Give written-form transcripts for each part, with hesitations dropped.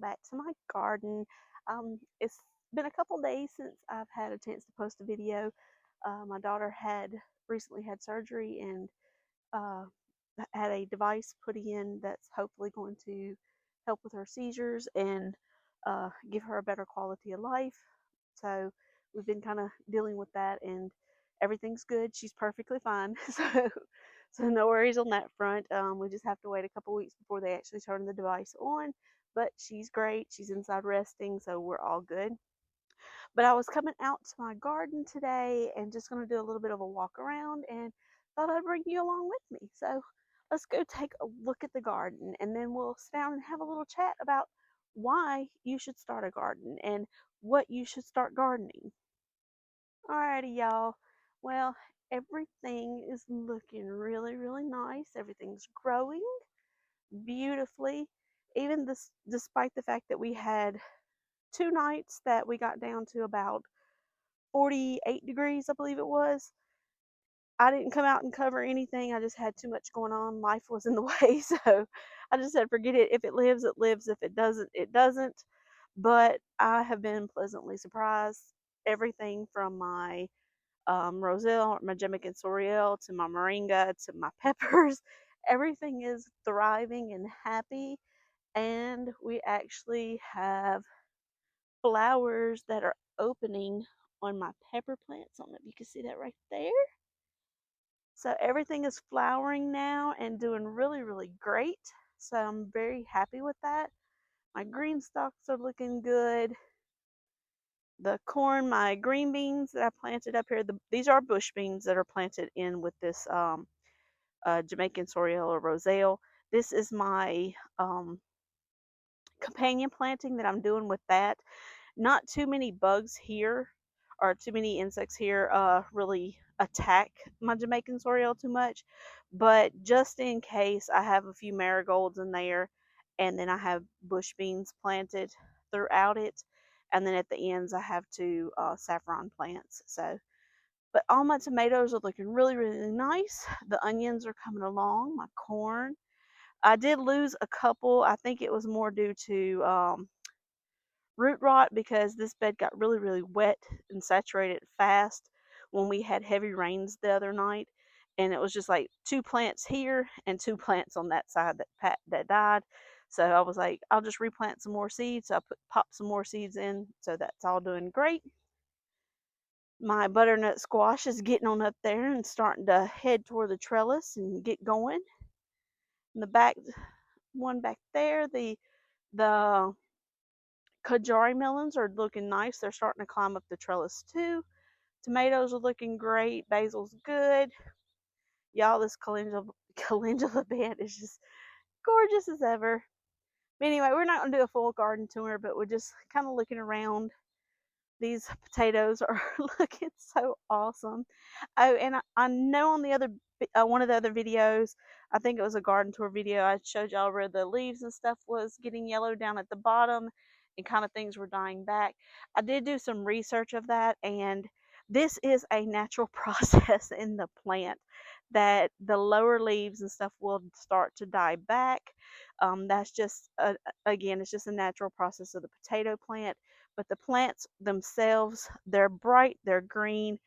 back to my garden. It's been a couple days since I've had a chance to post a video. My daughter had recently had surgery and uh, had a device put in that's hopefully going to help with her seizures and give her a better quality of life. So we've been kind of dealing with that, and everything's good. She's perfectly fine. So no worries on that front. We just have to wait a couple weeks before they actually turn the device on. But she's great. She's inside resting, so we're all good. But I was coming out to my garden today and just going to do a little bit of a walk around and thought I'd bring you along with me. So let's go take a look at the garden and then we'll sit down and have a little chat about why you should start a garden and what you should start gardening. Alrighty, y'all. Well, everything is looking really, really nice. Everything's growing beautifully. Even this, despite the fact that we had 2 nights that we got down to about 48 degrees, I believe it was. I didn't come out and cover anything. I just had too much going on. Life was in the way. So I just said, forget it. If it lives, it lives. If it doesn't, it doesn't. But I have been pleasantly surprised. Everything from my roselle, my Jamaican Soriel, to my moringa, to my peppers, everything is thriving and happy. And we actually have flowers that are opening on my pepper plants. I don't know if you can see that right there. So everything is flowering now and doing really, really great. So I'm very happy with that. My green stalks are looking good. The corn, my green beans that I planted up here, these are bush beans that are planted in with this Jamaican Soriel or Roselle. This is my companion planting that I'm doing with that. Not too many bugs here or too many insects here really attack my Jamaican Soriel too much, but just in case, I have a few marigolds in there, and then I have bush beans planted throughout it, and then at the ends I have two saffron plants. So but all my tomatoes are looking really, really nice. The onions are coming along, my corn. I did lose a couple. I think it was more due to root rot because this bed got really, really wet and saturated fast when we had heavy rains the other night. And it was just like two plants here and two plants on that side that died. So I was like, I'll just replant some more seeds. So I popped some more seeds in. So that's all doing great. My butternut squash is getting on up there and starting to head toward the trellis and get going. In the back one back there, the Kajari melons are looking nice. They're starting to climb up the trellis too. Tomatoes are looking great. Basil's good. Y'all, this calendula bed is just gorgeous as ever. But anyway, we're not going to do a full garden tour, but we're just kind of looking around. These potatoes are looking so awesome. Oh, and I know on the other one of the other videos, I think it was a garden tour video, I showed y'all where the leaves and stuff was getting yellow down at the bottom and kind of things were dying back. I did do some research of that, and this is a natural process in the plant that the lower leaves and stuff will start to die back. That's just again, it's just a natural process of the potato plant. But the plants themselves, they're bright, they're green,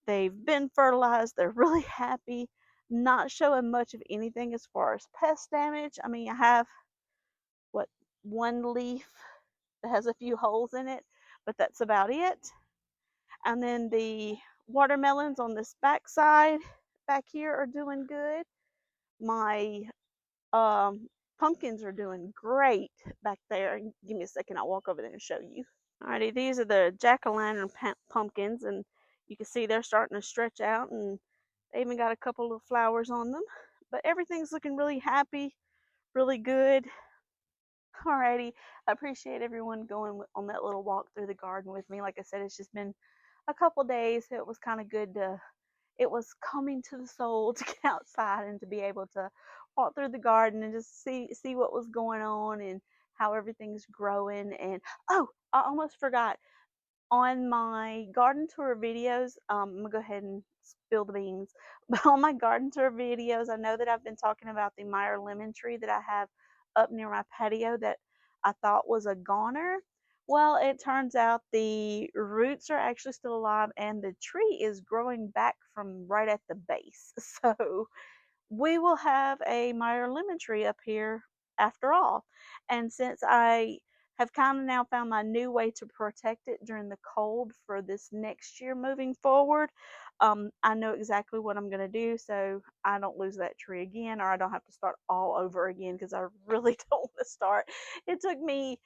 they've been fertilized, they're really happy, not showing much of anything as far as pest damage. I mean, I have what, one leaf that has a few holes in it, but that's about it. And then the watermelons on this back side back here are doing good. My pumpkins are doing great back there. Give me a second, I'll walk over there and show you. Alrighty, these are the jack-o'-lantern pumpkins, and you can see they're starting to stretch out, and they even got a couple of flowers on them. But everything's looking really happy, really good. Alrighty, I appreciate everyone going on that little walk through the garden with me. Like I said, it's just been a couple days, so it was kind of good to, it was calming to the soul to get outside and to be able to walk through the garden and just see what was going on and how everything's growing. And oh, I almost forgot, on my garden tour videos, I'm gonna go ahead and spill the beans. But on my garden tour videos, I know that I've been talking about the Meyer lemon tree that I have up near my patio that I thought was a goner. Well, it turns out the roots are actually still alive and the tree is growing back from right at the base. So we will have a Meyer lemon tree up here after all. And since I have kind of now found my new way to protect it during the cold for this next year moving forward, I know exactly what I'm going to do so I don't lose that tree again or I don't have to start all over again because I really don't want to start. It took me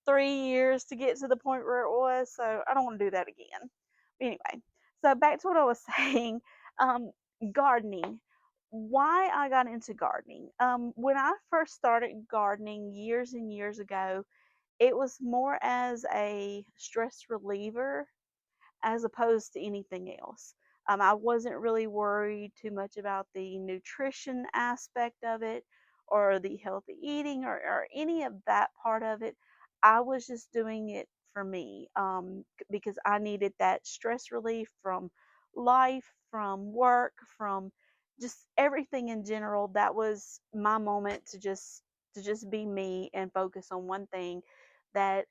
3 years to get to the point where it was, so I don't want to do that again. Anyway, so back to what I was saying. Um, Gardening, why I got into gardening. When I first started gardening years and years ago, it was more as a stress reliever as opposed to anything else. I wasn't really worried too much about the nutrition aspect of it or the healthy eating or any of that part of it. I was just doing it for me because I needed that stress relief from life, from work, from just everything in general. That was my moment to just be me and focus on one thing that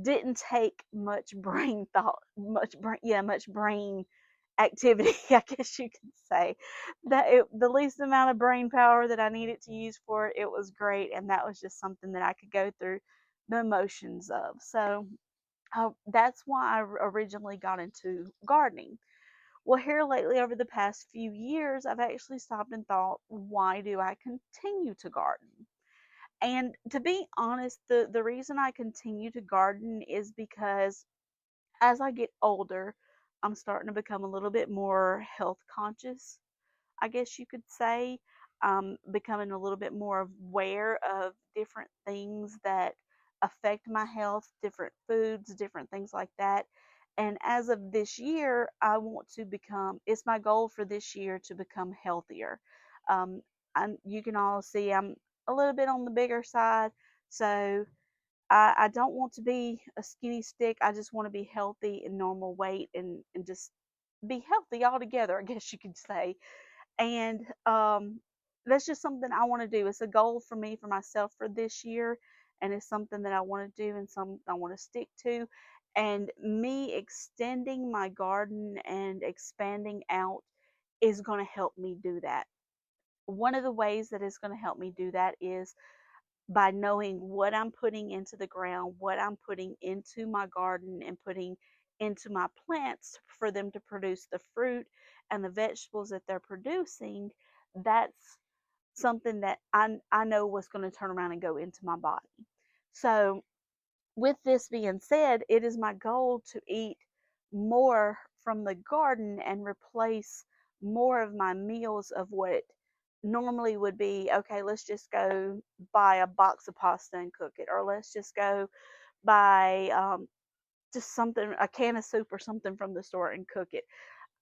didn't take much brain thought, much brain activity, I guess you could say. The least amount of brain power that I needed to use for it, it was great, and that was just something that I could go through the emotions of. So that's why I originally got into gardening. Well, here lately, over the past few years, I've actually stopped and thought, why do I continue to garden? And to be honest, the reason I continue to garden is because as I get older, I'm starting to become a little bit more health conscious, I guess you could say. Becoming a little bit more aware of different things that affect my health, different foods, different things like that. And as of this year, I want to become, it's my goal for this year to become healthier. Um, you can all see I'm a little bit on the bigger side. So I don't want to be a skinny stick. I just want to be healthy and normal weight and just be healthy altogether, I guess you could say. And that's just something I want to do. It's a goal for me, for myself for this year. And it's something that I want to do and something I want to stick to. And me extending my garden and expanding out is going to help me do that. One of the ways that it's going to help me do that is by knowing what I'm putting into the ground, what I'm putting into my garden, and putting into my plants for them to produce the fruit and the vegetables that they're producing. That's something that I know what's going to turn around and go into my body. So, with this being said, it is my goal to eat more from the garden and replace more of my meals of what normally would be okay, let's just go buy a box of pasta and cook it, or let's just go buy just something, a can of soup or something from the store and cook it.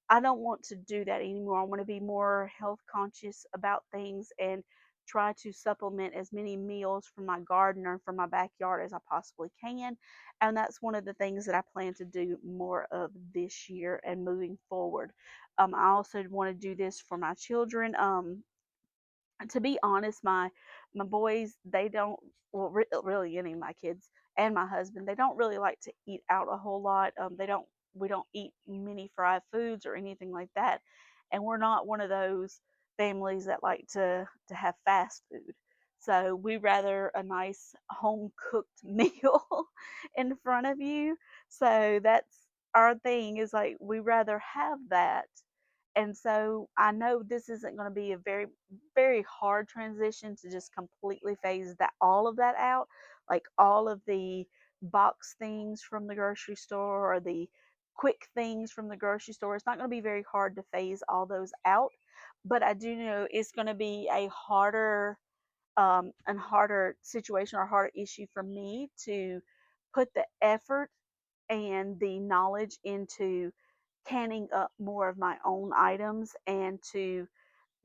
I don't want to do that anymore. I want to be more health conscious about things and try to supplement as many meals from my garden or from my backyard as I possibly can. And that's one of the things that I plan to do more of this year and moving forward. I also want to do this for my children. To be honest, my boys, they don't, well, really any of my kids and my husband, they don't really like to eat out a whole lot. They don't, we don't eat many fried foods or anything like that, and we're not one of those families that like to have fast food. So we rather a nice home cooked meal in front of you. So that's our thing, is like we rather have that. And so I know this isn't going to be a very hard transition to just completely phase that, all of that out, like all of the box things from the grocery store or the quick things from the grocery store. It's not going to be very hard to phase all those out, but I do know it's going to be a harder and harder situation or harder issue for me to put the effort and the knowledge into canning up more of my own items and to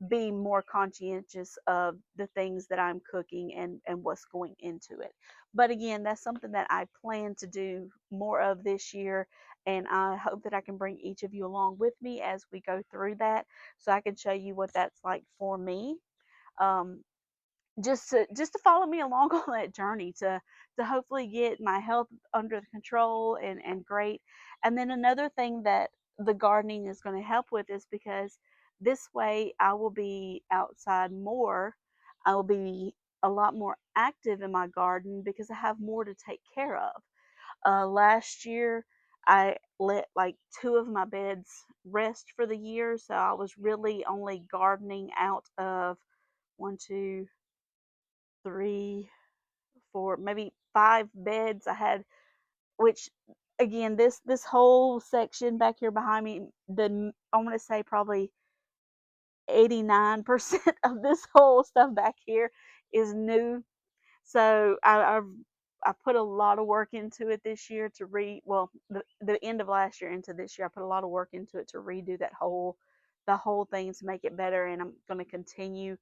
be more conscientious of the things that I'm cooking and what's going into it. But again, that's something that I plan to do more of this year. And I hope that I can bring each of you along with me as we go through that so I can show you what that's like for me. Um, just to follow me along on that journey to hopefully get my health under control and great. And then another thing that the gardening is going to help with is because this way I will be outside more. I will be a lot more active in my garden because I have more to take care of. Last year, I let like two of my beds rest for the year, so I was really only gardening out of one, two, three, four, maybe five beds I had, which again, this whole section back here behind me, I want to say probably 89% of this whole stuff back here is new. So I put a lot of work into it this year to the end of last year into this year. I put a lot of work into it to redo the whole thing to make it better, and I'm going to continue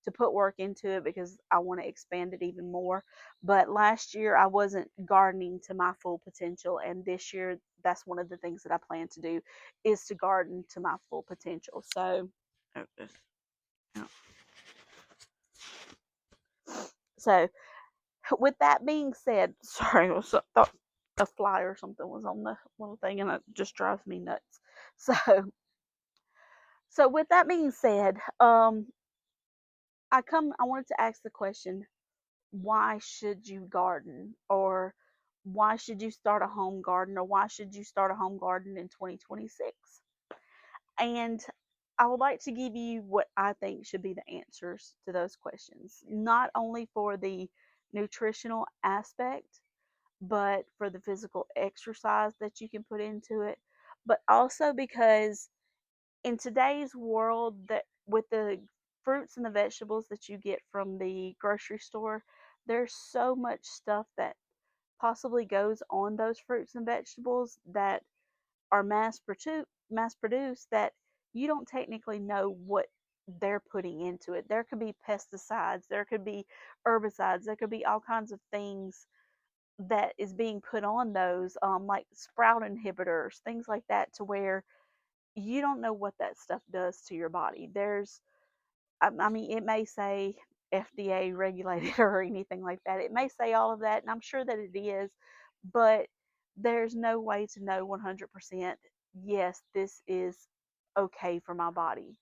to put work into it because I want to expand it even more. But last year I wasn't gardening to my full potential, and this year that's one of the things that I plan to do is to garden to my full potential. So with that being said, sorry, thought a fly or something was on the little thing, and it just drives me nuts. So, so with that being said, I wanted to ask the question: why should you garden, or why should you start a home garden, or why should you start a home garden in 2026? And I would like to give you what I think should be the answers to those questions, not only for the nutritional aspect, but for the physical exercise that you can put into it, but also because in today's world, that with the fruits and the vegetables that you get from the grocery store, there's so much stuff that possibly goes on those fruits and vegetables that are mass produced that you don't technically know what they're putting into it. There could be pesticides, there could be herbicides, there could be all kinds of things that is being put on those, like sprout inhibitors, things like that, to where you don't know what that stuff does to your body. I mean, it may say FDA regulated or anything like that. It may say all of that, and I'm sure that it is, but there's no way to know 100%, yes, this is okay for my body.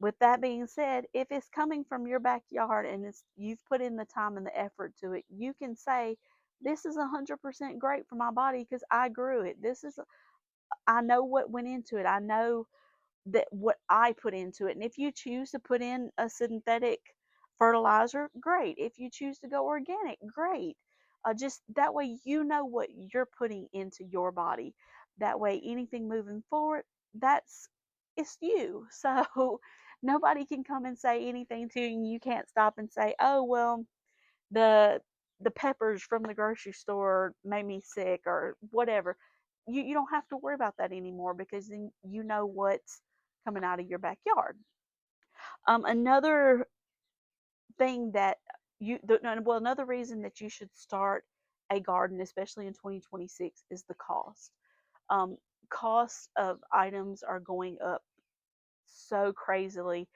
With that being said, if it's coming from your backyard and you've put in the time and the effort to it, you can say, this is 100% great for my body because I grew it. I know what went into it. I know that what I put into it. And if you choose to put in a synthetic fertilizer, great. If you choose to go organic, great. Just that way you know what you're putting into your body. That way anything moving forward, that's it's you. So nobody can come and say anything to you, and you can't stop and say, "Oh, well, the the peppers from the grocery store made me sick," or whatever. You don't have to worry about that anymore because then you know what's coming out of your backyard. Another thing that another reason that you should start a garden, especially in 2026, is the cost. Um, Costs of items are going up so crazily.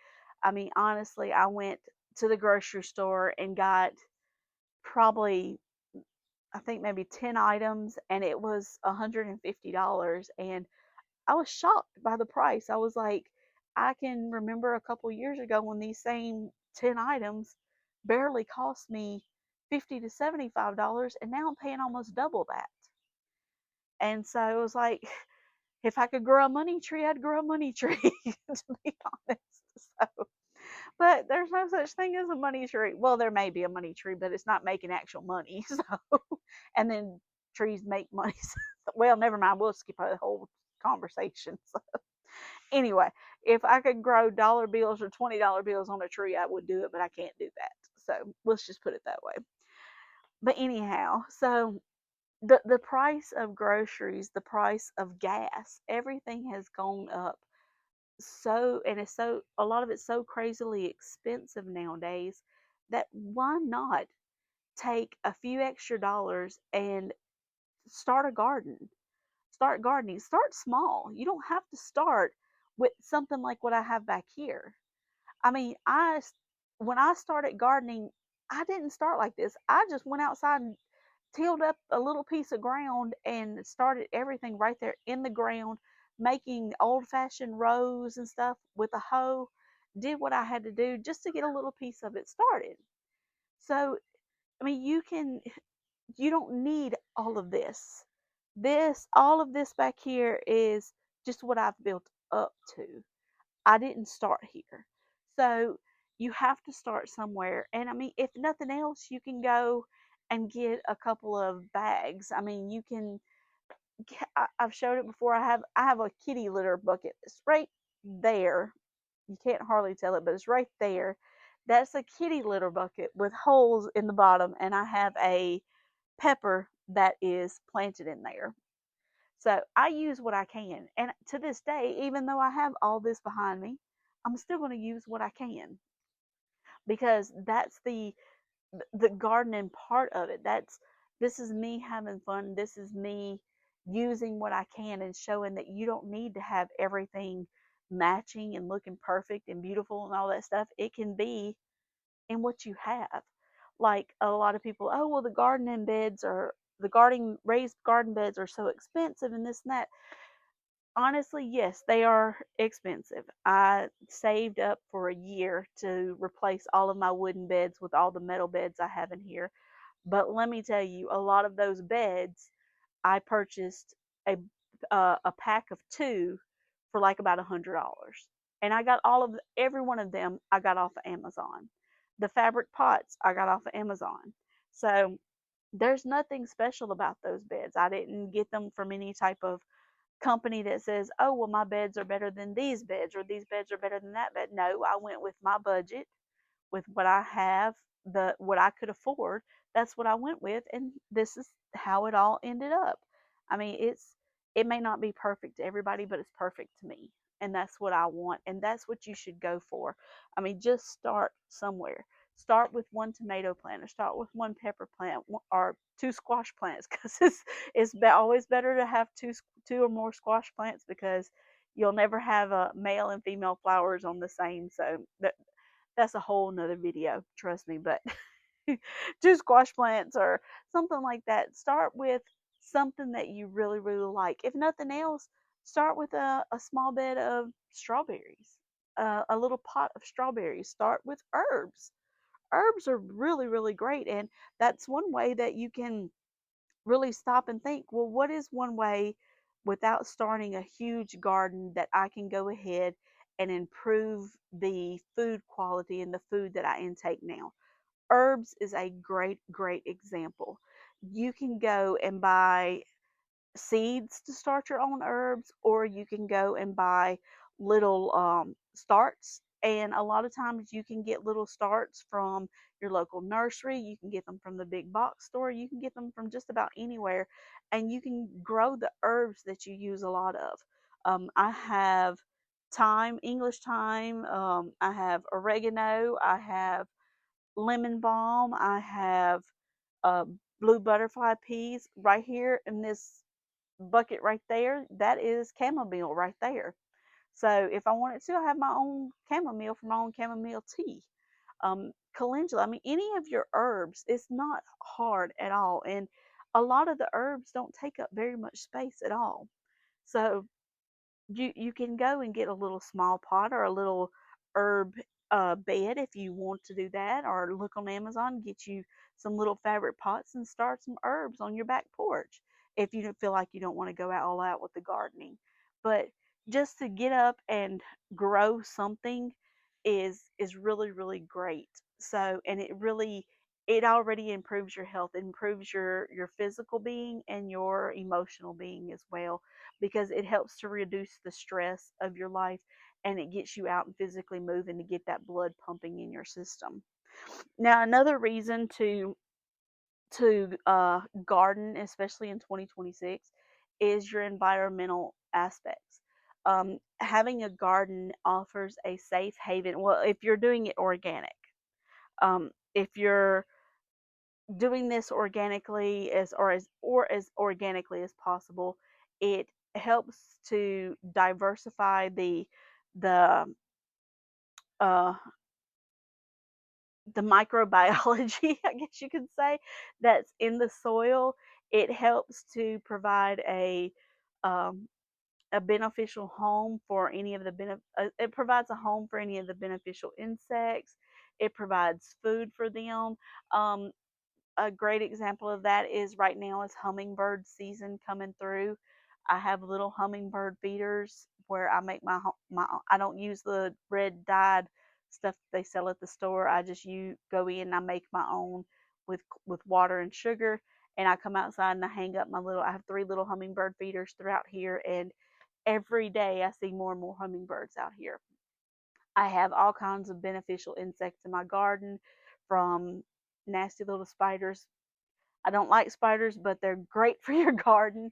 I mean, honestly, I went to the grocery store and got probably, I think, maybe 10 items, and it was $150. And I was shocked by the price. I was like, I can remember a couple years ago when these same 10 items barely cost me $50 to $75, and now I'm paying almost double that. And so it was like, if I could grow a money tree, I'd grow a money tree, to be honest. So, but there's no such thing as a money tree. Well, there may be a money tree, but it's not making actual money. So, and then trees make money. Well, never mind. We'll skip a whole conversation. So, anyway, if I could grow dollar bills or $20 bills on a tree, I would do it, but I can't do that. So let's just put it that way. But anyhow, so the price of groceries, the price of gas, everything has gone up so, and it's so, a lot of it's so crazily expensive nowadays that why not take a few extra dollars and start a garden? Start gardening. Start small. You don't have to start with something like what I have back here. I mean, when I started gardening, I didn't start like this. I just went outside and tilled up a little piece of ground and started everything right there in the ground, making old fashioned rows and stuff with a hoe. Did what I had to do just to get a little piece of it started. So, I mean, you don't need all of this. All of this back here is just what I've built up to. I didn't start here. So you have to start somewhere. And I mean, if nothing else, you can go and get a couple of bags. I mean, you can. I've showed it before. I have a kitty litter bucket. It's right there. You can't hardly tell it, but it's right there. That's a kitty litter bucket with holes in the bottom, and I have a pepper that is planted in there. So I use what I can. And to this day, even though I have all this behind me, I'm still going to use what I can because that's the gardening part of it. This is me having fun. This is me using what I can and showing that you don't need to have everything matching and looking perfect and beautiful and all that stuff. It can be in what you have. Like a lot of people, oh well, the gardening raised garden beds are so expensive and this and that. Honestly, yes, they are expensive. I saved up for a year to replace all of my wooden beds with all the metal beds I have in here. But let me tell you, a lot of those beds, I purchased a a pack of two for like about $100, and I got every one of them I got off of Amazon. The fabric pots I got off of Amazon. So there's nothing special about those beds. I didn't get them from any type of company that says, oh, well, my beds are better than these beds or these beds are better than that bed. No, I went with my budget, with what I have, what I could afford. That's what I went with, and this is how it all ended up. I mean, it may not be perfect to everybody, but it's perfect to me. And that's what I want, and that's what you should go for. I mean, just start somewhere. Start with one tomato plant, or start with one pepper plant, or two squash plants, because it's always better to have two or more squash plants because you'll never have a male and female flowers on the same. So that's a whole nother video, trust me. But two squash plants or something like that. Start with something that you really, really like. If nothing else, start with a small bed of strawberries, a little pot of strawberries. Start with herbs. Herbs are really, really great. And that's one way that you can really stop and think, well, what is one way without starting a huge garden that I can go ahead and improve the food quality and the food that I intake now? Herbs is a great, great example. You can go and buy seeds to start your own herbs, or you can go and buy little starts. And a lot of times you can get little starts from your local nursery. You can get them from the big box store. You can get them from just about anywhere. And you can grow the herbs that you use a lot of. I have thyme, English thyme. I have oregano. I have lemon balm. I have uh, blue butterfly peas right here in this bucket right there. That is chamomile right there. So if I wanted to, I have my own chamomile for my own chamomile tea. Calendula, I mean, any of your herbs, it's not hard at all. And a lot of the herbs don't take up very much space at all. So you can go and get a little small pot or a little herb bed if you want to do that, or look on Amazon, get you some little fabric pots and start some herbs on your back porch if you don't feel like you don't want to go out all out with the gardening. But just to get up and grow something is really, really great. So, and it already improves your health, it improves your physical being and your emotional being as well, because it helps to reduce the stress of your life, and it gets you out and physically moving to get that blood pumping in your system. Now, another reason to garden, especially in 2026, is your environmental aspects. Having a garden offers a safe haven. Well, if you're doing it organic, if you're doing this organically as organically as possible, it helps to diversify the uh the microbiology, I guess you could say, that's in the soil. It helps to provide um, a beneficial home for any of the it provides a home for any of the beneficial insects. It provides food for them. Um, a great example of that is right now is hummingbird season coming through. I have little hummingbird feeders where I make my I don't use the red dyed stuff they sell at the store. I just you go in and I make my own with water and sugar, and I come outside and I hang up my little I have three little hummingbird feeders throughout here, and every day I see more and more hummingbirds out here. I have all kinds of beneficial insects in my garden, from nasty little spiders. I don't like spiders, but they're great for your garden,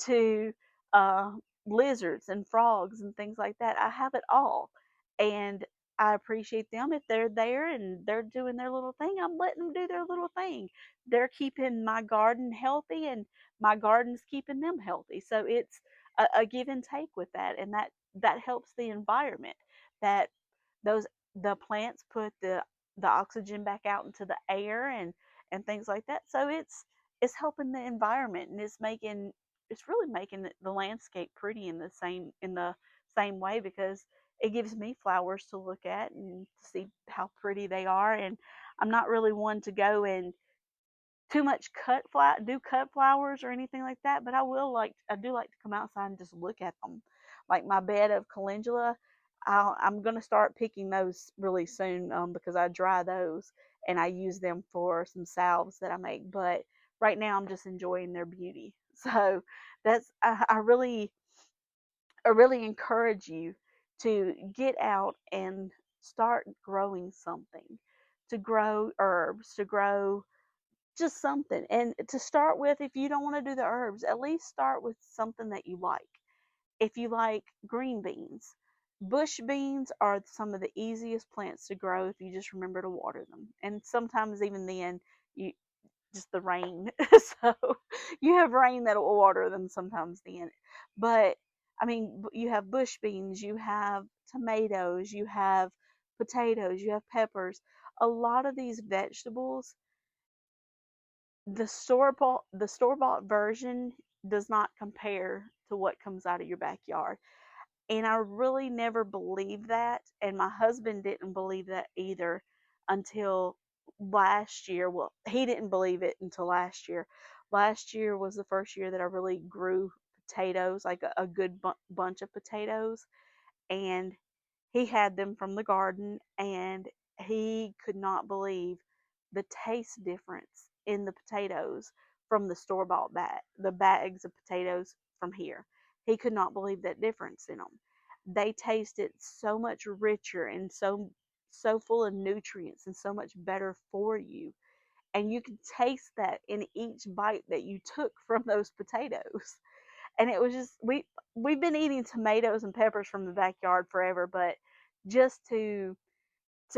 to uh, lizards and frogs and things like that. I have it all. And I appreciate them. If they're there and they're doing their little thing, I'm letting them do their little thing. They're keeping my garden healthy, and my garden's keeping them healthy. So it's a give and take with that. And that helps the environment. That those the plants put the oxygen back out into the air, and things like that. So it's helping the environment, and it's really making the landscape pretty in the same way, because it gives me flowers to look at and to see how pretty they are. And I'm not really one to go and too much cut flowers or anything like that, but I do like to come outside and just look at them. Like my bed of calendula, I'm gonna start picking those really soon, because I dry those and I use them for some salves that I make. But right now I'm just enjoying their beauty. So I really encourage you to get out and start growing something, to grow herbs, to grow just something. And to start with, if you don't want to do the herbs, at least start with something that you like. If you like green beans, bush beans are some of the easiest plants to grow if you just remember to water them. And sometimes even then, you just the rain. So you have rain that will water them sometimes then. But I mean, you have bush beans, you have tomatoes, you have potatoes, you have peppers. A lot of these vegetables, the store bought version does not compare to what comes out of your backyard. And I really never believed that, and my husband didn't believe that either until last year. Well, he didn't believe it until last year. Last year was the first year that I really grew potatoes, like a good bunch of potatoes, and he had them from the garden, and he could not believe the taste difference in the potatoes from the store bought the bags of potatoes from here. He could not believe that difference in them. They tasted so much richer and so full of nutrients and so much better for you. And you could taste that in each bite that you took from those potatoes. And it was just we've been eating tomatoes and peppers from the backyard forever, but just to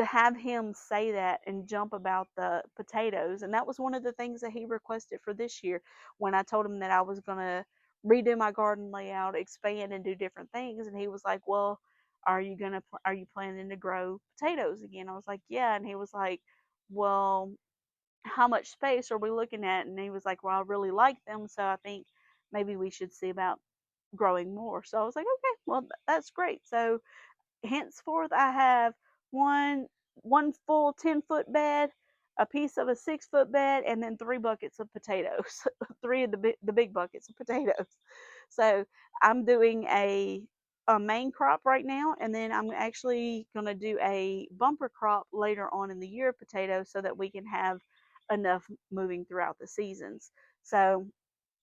have him say that and jump about the potatoes. And that was one of the things that he requested for this year, when I told him that I was going to redo my garden layout, expand and do different things. And he was like, well, are you planning to grow potatoes again? I was like, yeah. And he was like, well, how much space are we looking at? And he was like, well, I really like them, so I think maybe we should see about growing more. So I was like, okay, well, that's great. So henceforth, I have one one full 10-foot bed, a piece of a 6-foot bed, and then three buckets of potatoes. Three of the big buckets of potatoes. So I'm doing a main crop right now, and then I'm actually going to do a bumper crop later on in the year of potatoes, so that we can have enough moving throughout the seasons. So,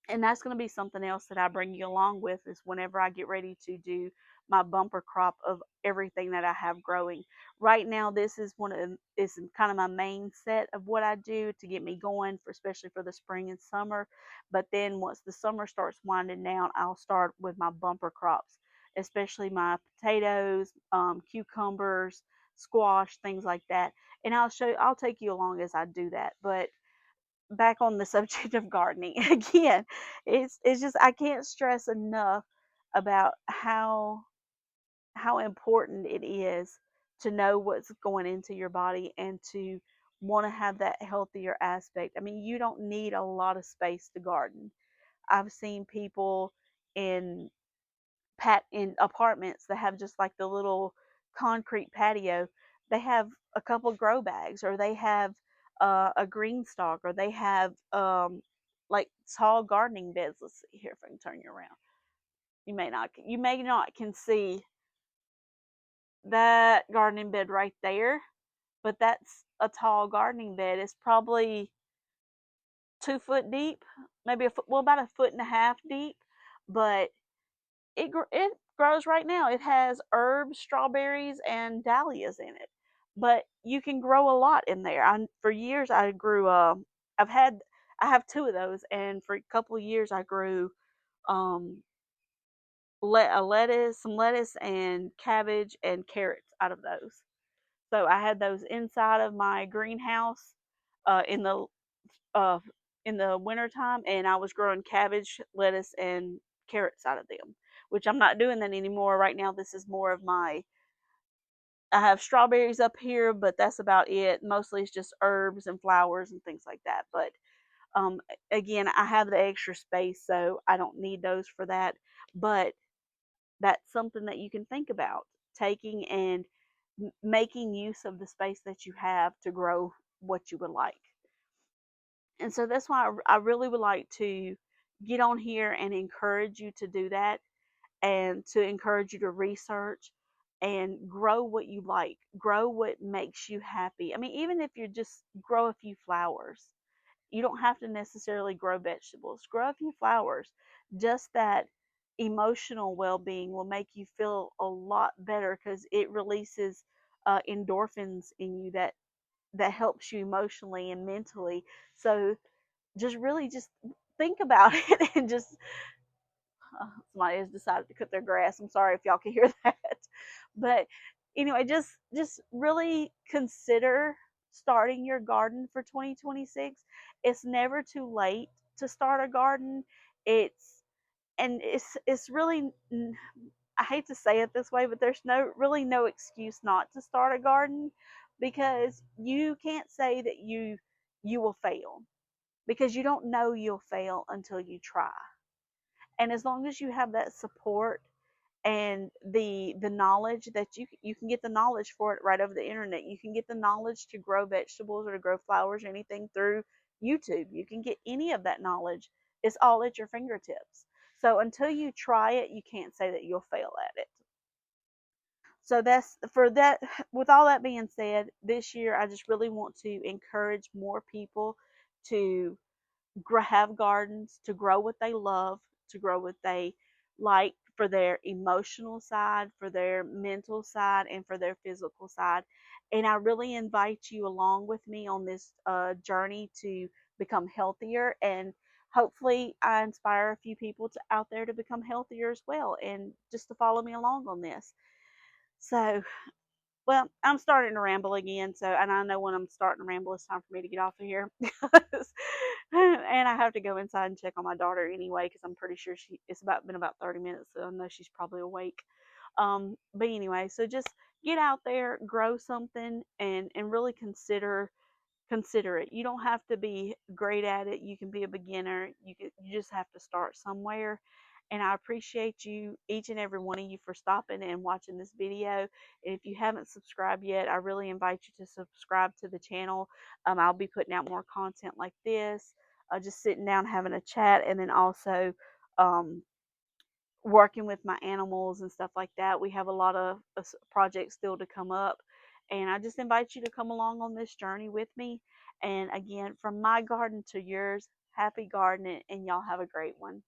and that's going to be something else that I bring you along with, is whenever I get ready to do my bumper crop of everything that I have growing. Right now, this is kind of my main set of what I do to get me going, for especially for the spring and summer. But then once the summer starts winding down, I'll start with my bumper crops, especially my potatoes, cucumbers, squash, things like that. And I'll take you along as I do that. But back on the subject of gardening again, it's just I can't stress enough about how important it is to know what's going into your body and to want to have that healthier aspect. I mean, you don't need a lot of space to garden. I've seen people in in apartments that have just like the little concrete patio. They have a couple grow bags, or they have a green stalk, or they have like tall gardening beds. Let's see here if I can turn you around. You may not can see that gardening bed right there, but that's a tall gardening bed. It's probably 2 foot deep, maybe a foot, well, about a foot and a half deep, but it grows right now. It has herbs, strawberries, and dahlias in it. But you can grow a lot in there. For years I grew. I've had I have two of those, and for a couple of years I grew um some lettuce and cabbage and carrots out of those. So I had those inside of my greenhouse uh, in the uh, in the wintertime, and I was growing cabbage, lettuce, and carrots out of them, which I'm not doing that anymore. Right now, this is more of my. I have strawberries up here, but that's about it. Mostly it's just herbs and flowers and things like that. But um, again, I have the extra space, so I don't need those for that. But that's something that you can think about taking and making use of the space that you have to grow what you would like. And so that's why I really would like to get on here and encourage you to do that, and to encourage you to research and grow what you like, grow what makes you happy. I mean, even if you just grow a few flowers, you don't have to necessarily grow vegetables. Grow a few flowers. Just that emotional well being will make you feel a lot better because it releases endorphins in you that helps you emotionally and mentally. So just really just think about it and just somebody has decided to cut their grass. I'm sorry if y'all can hear that. But anyway, just really consider starting your garden for 2026. It's never too late to start a garden. It's really, I hate to say it this way, but there's no excuse not to start a garden, because you can't say that you will fail, because you don't know you'll fail until you try. And as long as you have that support and the knowledge that you can get the knowledge for it right over the internet. You can get the knowledge to grow vegetables or to grow flowers or anything through YouTube. You can get any of that knowledge. It's all at your fingertips. So until you try it, you can't say that you'll fail at it. So that's for that. With all that being said, this year I just really want to encourage more people to have gardens, to grow what they love, to grow what they like, for their emotional side, for their mental side, and for their physical side. And I really invite you along with me on this journey to become healthier. And hopefully I inspire a few people out there to become healthier as well, and just to follow me along on this. So, well, I'm starting to ramble again, so, and I know when I'm starting to ramble, it's time for me to get off of here. And I have to go inside and check on my daughter anyway, because I'm pretty sure it's been about 30 minutes, so I know she's probably awake. But anyway, so just get out there, grow something, and really consider it. You don't have to be great at it. You can be a beginner. You just have to start somewhere. And I appreciate you, each and every one of you, for stopping and watching this video. And if you haven't subscribed yet, I really invite you to subscribe to the channel. I'll be putting out more content like this, just sitting down having a chat, and then also um, working with my animals and stuff like that. We have a lot of projects still to come up, and I just invite you to come along on this journey with me. And again, from my garden to yours, happy gardening, and y'all have a great one.